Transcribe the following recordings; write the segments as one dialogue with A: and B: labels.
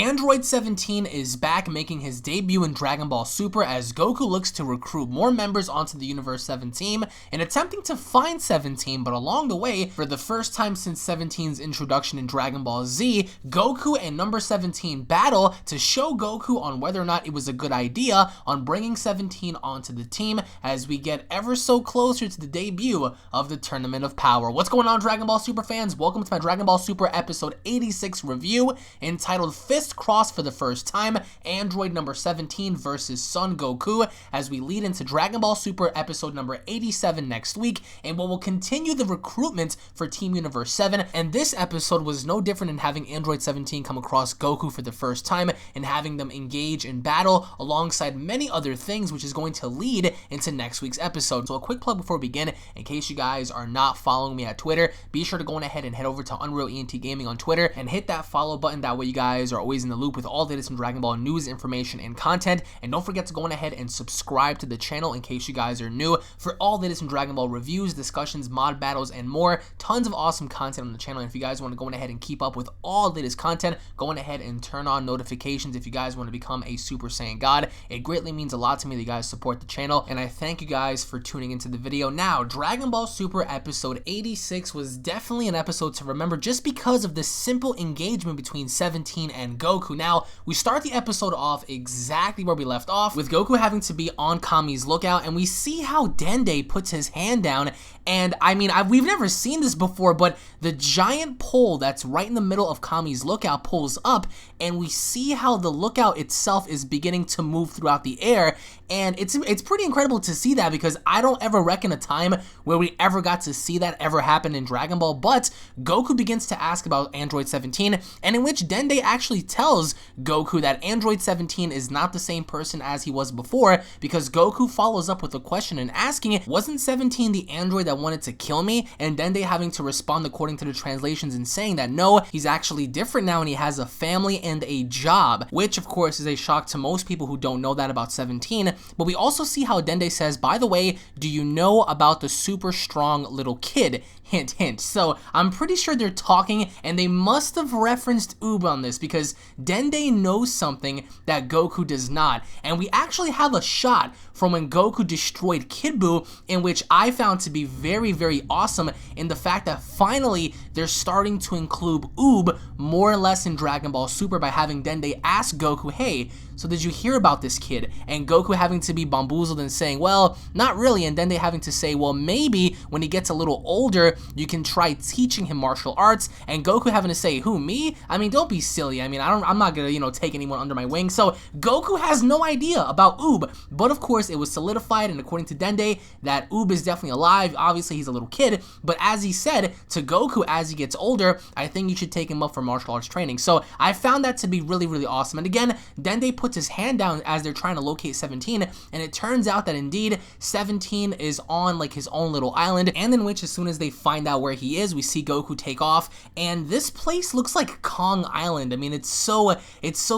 A: Android 17 is back, making his debut in Dragon Ball Super as Goku looks to recruit more members onto the Universe 7 team and attempting to find 17, but along the way, for the first time since 17's introduction in Dragon Ball Z, Goku and number 17 battle to show Goku on whether or not it was a good idea on bringing 17 onto the team as we get ever so closer to the debut of the Tournament of Power. What's going on, Dragon Ball Super fans? Welcome to my Dragon Ball Super episode 86 review entitled Fist Cross for the first time, Android number 17 versus Son Goku, as we lead into Dragon Ball Super episode number 87 next week, and we will continue the recruitment for Team Universe 7. And this episode was no different in having Android 17 come across Goku for the first time and having them engage in battle alongside many other things, which is going to lead into next week's episode. So a quick plug before we begin: in case you guys are not following me at Twitter, be sure to go ahead and head over to UnrealEntGaming on Twitter and hit that follow button. That way you guys are always in the loop with all the latest in Dragon Ball news, information, and content. And don't forget to go ahead and subscribe to the channel in case you guys are new for all the latest in Dragon Ball reviews, discussions, mod battles, and more. Tons of awesome content on the channel. And if you guys want to go ahead and keep up with all the latest content, go ahead and turn on notifications if you guys want to become a Super Saiyan God. It greatly means a lot to me that you guys support the channel, and I thank you guys for tuning into the video. Now, Dragon Ball Super episode 86 was definitely an episode to remember just because of the simple engagement between 17 and Goku. Now, we start the episode off exactly where we left off, with Goku having to be on Kami's lookout, and we see how Dende puts his hand down. And I mean, we've never seen this before, but the giant pole that's right in the middle of Kami's lookout pulls up, and we see how the lookout itself is beginning to move throughout the air. And it's pretty incredible to see that, because I don't ever reckon a time where we ever got to see that ever happen in Dragon Ball. But Goku begins to ask about Android 17, and in which Dende actually tells Goku that Android 17 is not the same person as he was before, because Goku follows up with a question and asking, wasn't 17 the android that wanted to kill me? And Dende having to respond according to the translations and saying that no, he's actually different now and he has a family and a job, which of course is a shock to most people who don't know that about 17. But we also see how Dende says, by the way, do you know about the super strong little kid? Hint, hint. So I'm pretty sure they're talking, and they must have referenced Oob on this, because Dende knows something that Goku does not. And we actually have a shot from when Goku destroyed Kid Buu, in which I found to be very, very awesome, in the fact that finally they're starting to include Oob more or less in Dragon Ball Super by having Dende ask Goku, hey, so did you hear about this kid? And Goku having to be bamboozled and saying, well, not really. And Dende having to say, well, maybe when he gets a little older, you can try teaching him martial arts. And Goku having to say, who, me? I mean, don't be silly. I mean, I'm not gonna, take anyone under my wing. So Goku has no idea about Oob. But of course, it was solidified, and according to Dende, that Oob is definitely alive. Obviously, he's a little kid. But as he said to Goku as he gets older, I think you should take him up for martial arts training. So I found that to be really, really awesome. And again, Dende puts his hand down as they're trying to locate 17, and it turns out that indeed 17 is on like his own little island, and in which as soon as they find out where he is, we see Goku take off, and this place looks like Kong Island. I mean, it's so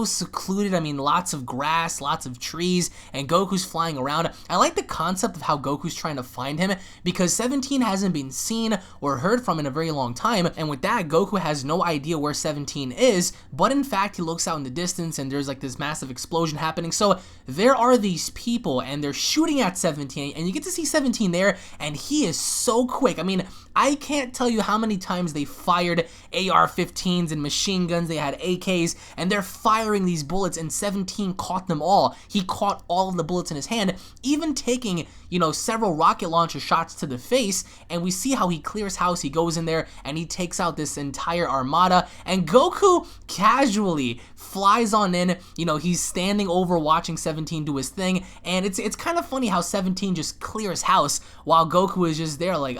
A: secluded. I mean, lots of grass, lots of trees, and Goku's flying around. I like the concept of how Goku's trying to find him, because 17 hasn't been seen or heard from in a very long time, and with that, Goku has no idea where 17 is, but in fact, he looks out in the distance, and there's like this massive explosion happening. So there are these people, and they're shooting at 17, and you get to see 17 there, and he is so quick. I mean, I can't tell you how many times they fired AR-15s and machine guns. They had AKs, and they're firing these bullets, and 17 caught them all. He caught all of the bullets in his hand, even taking, several rocket launcher shots to the face, and we see how he clears house. He goes in there, and he takes out this entire armada, and Goku casually flies on in. He's standing over watching 17 do his thing, and it's kind of funny how 17 just clears house while Goku is just there like,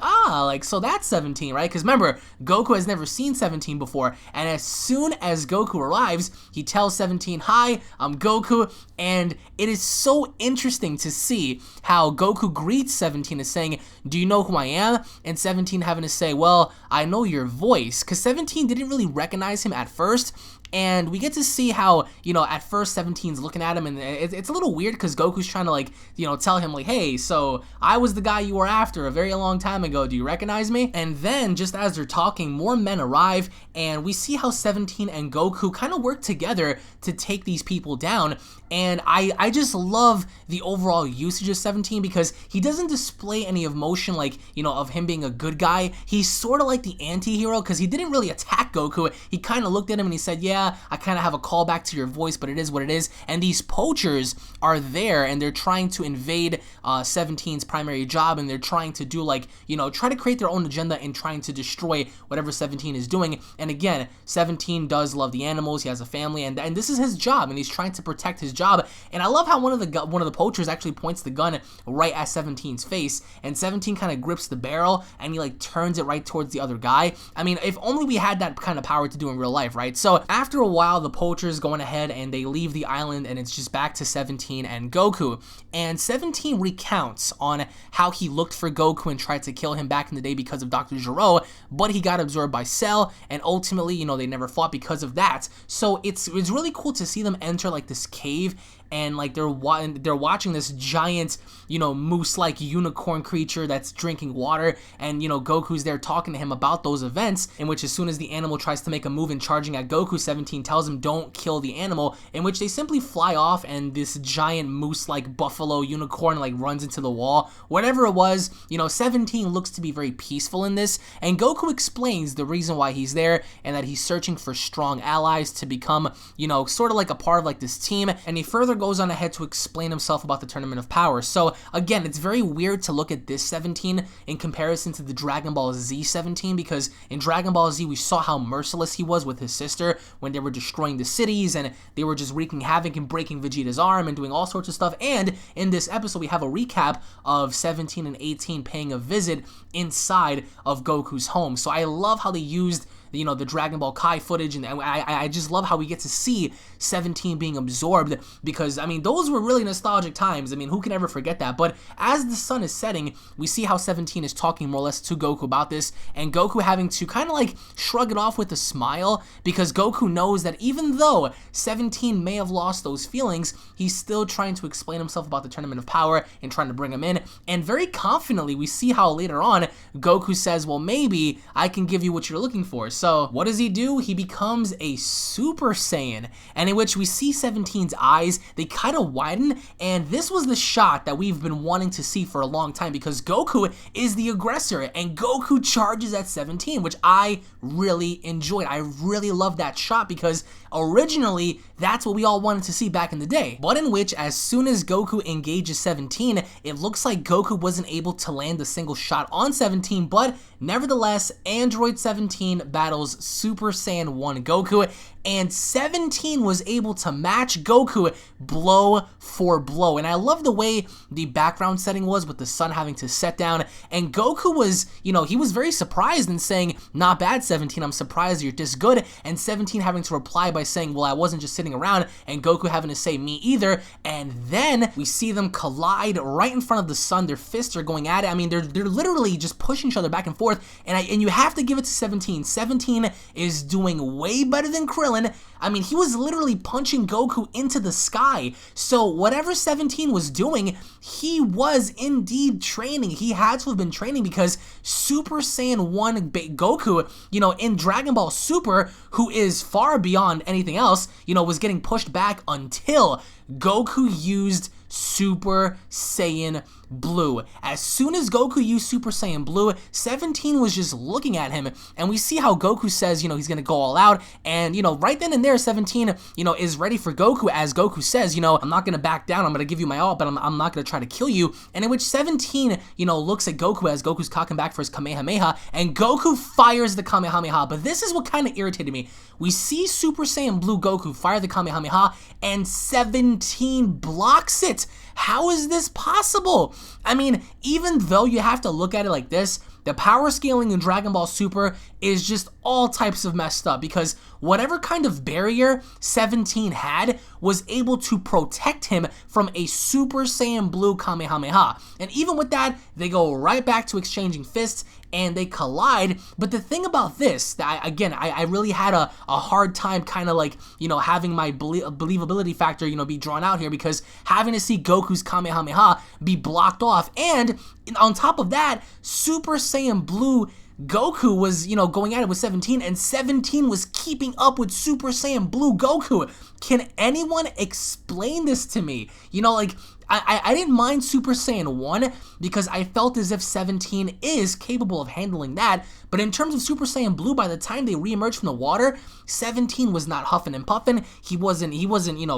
A: so that's 17, right? Because remember, Goku has never seen 17 before, and as soon as Goku arrives, he tells 17, hi, I'm Goku, and it is so interesting to see how Goku greets 17 as saying, do you know who I am? And 17 having to say, well, I know your voice, because 17 didn't really recognize him at first, and we get to see how, you know, at first 17's looking at him, and it's a little weird because Goku's trying to, like, you know, tell him, like, hey, so I was the guy you were after a very long time ago, do you recognize me? And then, just as they're talking, more men arrive, and we see how 17 and Goku kind of work together to take these people down. And I just love the overall usage of 17 because he doesn't display any emotion, like, you know, of him being a good guy. He's sort of like the anti-hero because he didn't really attack Goku. He kind of looked at him and he said, yeah, I kind of have a callback to your voice, but it is what it is. And these poachers are there, and they're trying to invade 17's primary job, and they're trying to do, like, you know, try to create their own agenda and trying to destroy whatever 17 is doing. And again, 17 does love the animals. He has a family, and this is his job, and he's trying to protect his job. And I love how one of the poachers actually points the gun right at 17's face, and 17 kind of grips the barrel and he, like, turns it right towards the other guy. I mean, if only we had that kind of power to do in real life, right? So after a while, the poachers going ahead and they leave the island, and it's just back to 17 and Goku. And 17 recounts on how he looked for Goku and tried to kill him back in the day because of Dr. Gero, but he got absorbed by Cell, and ultimately, you know, they never fought because of that. So it's really cool to see them enter, like, this cave, and, like, they're watching this giant, you know, moose-like unicorn creature that's drinking water, and, you know, Goku's there talking to him about those events, in which as soon as the animal tries to make a move and charging at Goku, 17 tells him don't kill the animal, in which they simply fly off, and this giant moose-like buffalo unicorn, like, runs into the wall. Whatever it was, you know, 17 looks to be very peaceful in this, and Goku explains the reason why he's there, and that he's searching for strong allies to become, you know, sort of like a part of, like, this team, and he further goes on ahead to explain himself about the Tournament of Power. So again, it's very weird to look at this 17 in comparison to the Dragon Ball Z 17, because in Dragon Ball Z we saw how merciless he was with his sister when they were destroying the cities and they were just wreaking havoc and breaking Vegeta's arm and doing all sorts of stuff. And in this episode we have a recap of 17 and 18 paying a visit inside of Goku's home. So I love how they used, you know, the Dragon Ball Kai footage, and I just love how we get to see 17 being absorbed, because, I mean, those were really nostalgic times. I mean, who can ever forget that? But as the sun is setting, we see how 17 is talking more or less to Goku about this, and Goku having to kind of, like, shrug it off with a smile, because Goku knows that even though 17 may have lost those feelings, he's still trying to explain himself about the Tournament of Power and trying to bring him in. And very confidently, we see how later on, Goku says, well, maybe I can give you what you're looking for. So what does he do? He becomes a Super Saiyan, and in which we see 17's eyes, they kind of widen, and this was the shot that we've been wanting to see for a long time, because Goku is the aggressor, and Goku charges at 17, which I really enjoyed. I really loved that shot, because originally that's what we all wanted to see back in the day, but in which as soon as Goku engages 17, it looks like Goku wasn't able to land a single shot on 17, but nevertheless, Android 17 battles Super Saiyan 1 Goku, and 17 was able to match Goku blow for blow. And I love the way the background setting was with the sun having to set down, and Goku was, you know, he was very surprised and saying, not bad 17, I'm surprised you're this good, and 17 having to reply by saying, well, I wasn't just sitting around, and Goku having to say, me either. And then we see them collide right in front of the sun. Their fists are going at it. I mean, they're literally just pushing each other back and forth, and you have to give it to 17. 17 is doing way better than Krillin. I mean, he was literally punching Goku into the sky. So whatever 17 was doing, he was indeed training. He had to have been training, because Super Saiyan 1 Goku, you know, in Dragon Ball Super, who is far beyond anything else, you know, was getting pushed back until Goku used Super Saiyan Blue. As soon as Goku used Super Saiyan Blue, 17 was just looking at him, and we see how Goku says, you know, he's gonna go all out, and, you know, right then and there, 17, you know, is ready for Goku, as Goku says, you know, I'm not gonna back down, I'm gonna give you my all, but I'm not gonna try to kill you. And in which 17, you know, looks at Goku as Goku's cocking back for his Kamehameha, and Goku fires the Kamehameha. But this is what kind of irritated me. We see Super Saiyan Blue Goku fire the Kamehameha, and 17 blocks it. How is this possible? I mean, even though you have to look at it like this, the power scaling in Dragon Ball Super is just all types of messed up, because whatever kind of barrier 17 had was able to protect him from a Super Saiyan Blue Kamehameha. And even with that, they go right back to exchanging fists and they collide. But the thing about this, that I really had a hard time kind of like, having my believability factor, be drawn out here, because having to see Goku's Kamehameha be blocked off, and on top of that, Super Saiyan Blue Goku was, going at it with 17, and 17 was keeping up with Super Saiyan Blue Goku. Can anyone explain this to me? I didn't mind Super Saiyan 1 because I felt as if 17 is capable of handling that, but in terms of Super Saiyan Blue, by the time they reemerged from the water, 17 was not huffing and puffing. He wasn't,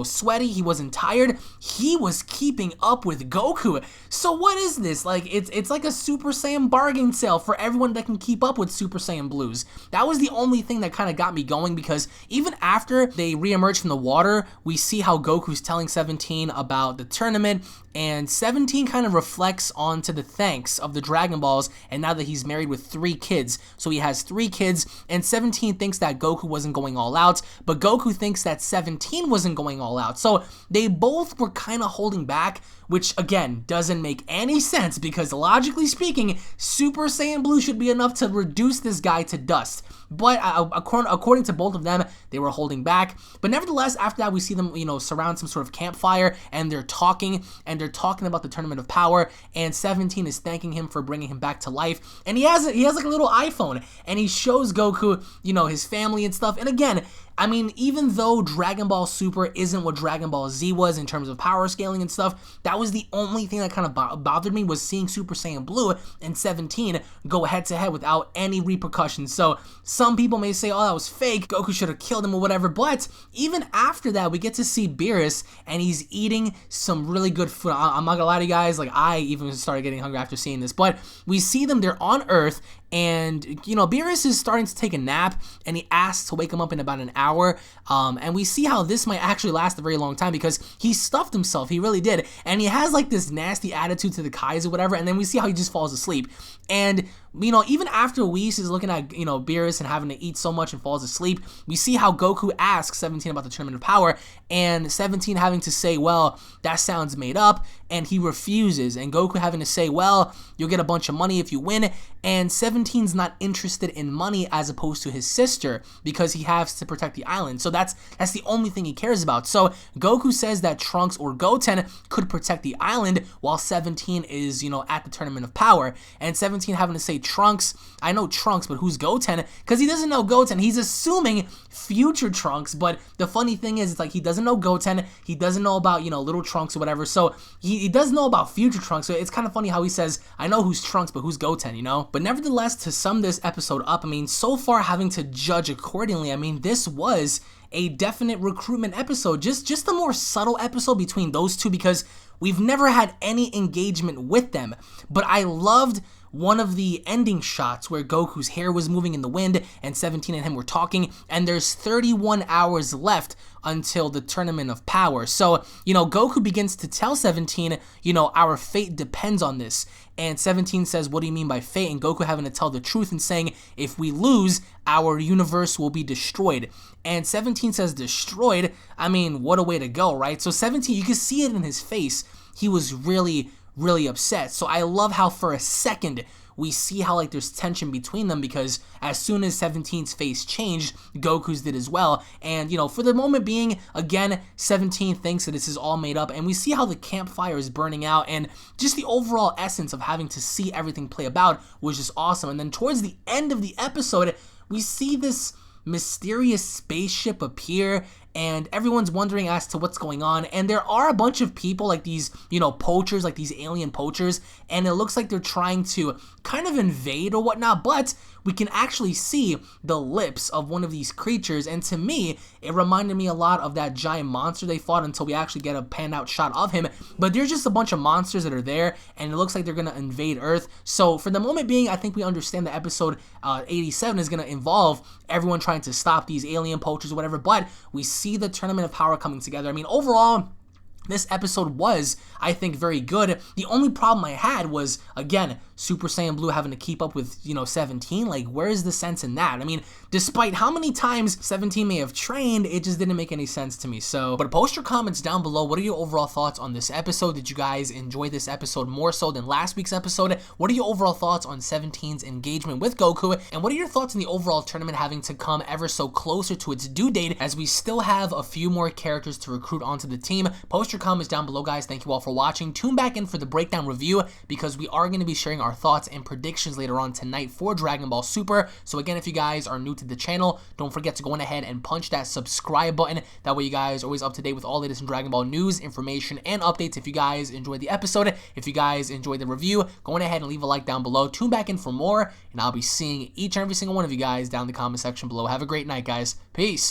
A: sweaty. He wasn't tired. He was keeping up with Goku. So what is this? It's like a Super Saiyan bargain sale for everyone that can keep up with Super Saiyan Blues. That was the only thing that kind of got me going, because even after they reemerged from the water, we see how Goku's telling 17 about the tournament, and 17 kind of reflects onto the thanks of the Dragon Balls, and now that he's married with 3 kids. So he has 3 kids, and 17 thinks that Goku wasn't going all out, but Goku thinks that 17 wasn't going all out. So they both were kind of holding back, which again doesn't make any sense, because logically speaking, Super Saiyan Blue should be enough to reduce this guy to dust. But according to both of them, they were holding back. But nevertheless, after that, we see them, surround some sort of campfire, and they're talking about the Tournament of Power, and 17 is thanking him for bringing him back to life. And he has like a little iPhone, and he shows Goku, his family and stuff. And again, I mean, even though Dragon Ball Super isn't what Dragon Ball Z was in terms of power scaling and stuff, that was the only thing that kind of bothered me, was seeing Super Saiyan Blue and 17 go head to head without any repercussions. So some people may say, oh, that was fake, Goku should have killed him or whatever, but even after that, we get to see Beerus, and he's eating some really good food. I'm not gonna lie to you guys, I even started getting hungry after seeing this, but we see them, they're on Earth, and Beerus is starting to take a nap, and he asks to wake him up in about an hour, and we see how this might actually last a very long time, because he stuffed himself, he really did, and he has like this nasty attitude to the Kais or whatever, and then we see how he just falls asleep. And even after Whis is looking at Beerus and having to eat so much and falls asleep, we see how Goku asks 17 about the Tournament of Power, and 17 having to say, well, that sounds made up, and he refuses, and Goku having to say, well, you'll get a bunch of money if you win, and 17's not interested in money as opposed to his sister, because he has to protect the island. So that's the only thing he cares about. So Goku says that Trunks or Goten could protect the island, while 17 is at the Tournament of Power, and 17 having to say, Trunks, I know Trunks, but who's Goten? Because he doesn't know Goten. He's assuming future Trunks, but the funny thing is, it's like he doesn't know Goten, he doesn't know about little Trunks or whatever, so he does know about future Trunks. So it's kind of funny how he says, I know who's Trunks, but who's Goten, But nevertheless, to sum this episode up, I mean, so far having to judge accordingly, I mean, this was a definite recruitment episode, just a more subtle episode between those two, because we've never had any engagement with them. But I loved one of the ending shots where Goku's hair was moving in the wind and 17 and him were talking, and there's 31 hours left until the Tournament of Power. So, Goku begins to tell 17, our fate depends on this. And 17 says, what do you mean by fate? And Goku having to tell the truth and saying, if we lose, our universe will be destroyed. And 17 says, destroyed? I mean, what a way to go, right? So 17, you can see it in his face. He was really upset. So I love how for a second we see how there's tension between them, because as soon as 17's face changed, Goku's did as well. And for the moment being, again, 17 thinks that this is all made up, and we see how the campfire is burning out, and just the overall essence of having to see everything play about was just awesome. And then towards the end of the episode, we see this mysterious spaceship appear, and everyone's wondering as to what's going on, and there are a bunch of people like these poachers, like these alien poachers, and it looks like they're trying to kind of invade or whatnot, but we can actually see the lips of one of these creatures, and to me it reminded me a lot of that giant monster they fought, until we actually get a panned out shot of him. But there's just a bunch of monsters that are there, and it looks like they're gonna invade Earth. So for the moment being, I think we understand that episode 87 is gonna involve everyone trying to stop these alien poachers or whatever, but we see the Tournament of Power coming together. I mean, overall, this episode was, I think, very good. The only problem I had was, again, Super Saiyan Blue having to keep up with, 17. Like, where is the sense in that? I mean, Despite how many times 17 may have trained, it just didn't make any sense to me. So, but post your comments down below. What are your overall thoughts on this episode? Did you guys enjoy this episode more so than last week's episode? What are your overall thoughts on 17's engagement with Goku? And what are your thoughts on the overall tournament having to come ever so closer to its due date, as we still have a few more characters to recruit onto the team? Post your comments down below, guys. Thank you all for watching. Tune back in for the breakdown review, because we are going to be sharing our thoughts and predictions later on tonight for Dragon Ball Super. So again, if you guys are new to the channel, don't forget to go on ahead and punch that subscribe button. That way you guys are always up to date with all latest in Dragon Ball news, information, and updates. If you guys enjoyed the episode, if you guys enjoyed the review, go on ahead and leave a like down below. Tune back in for more, and I'll be seeing each and every single one of you guys down in the comment section below. Have a great night, guys. Peace.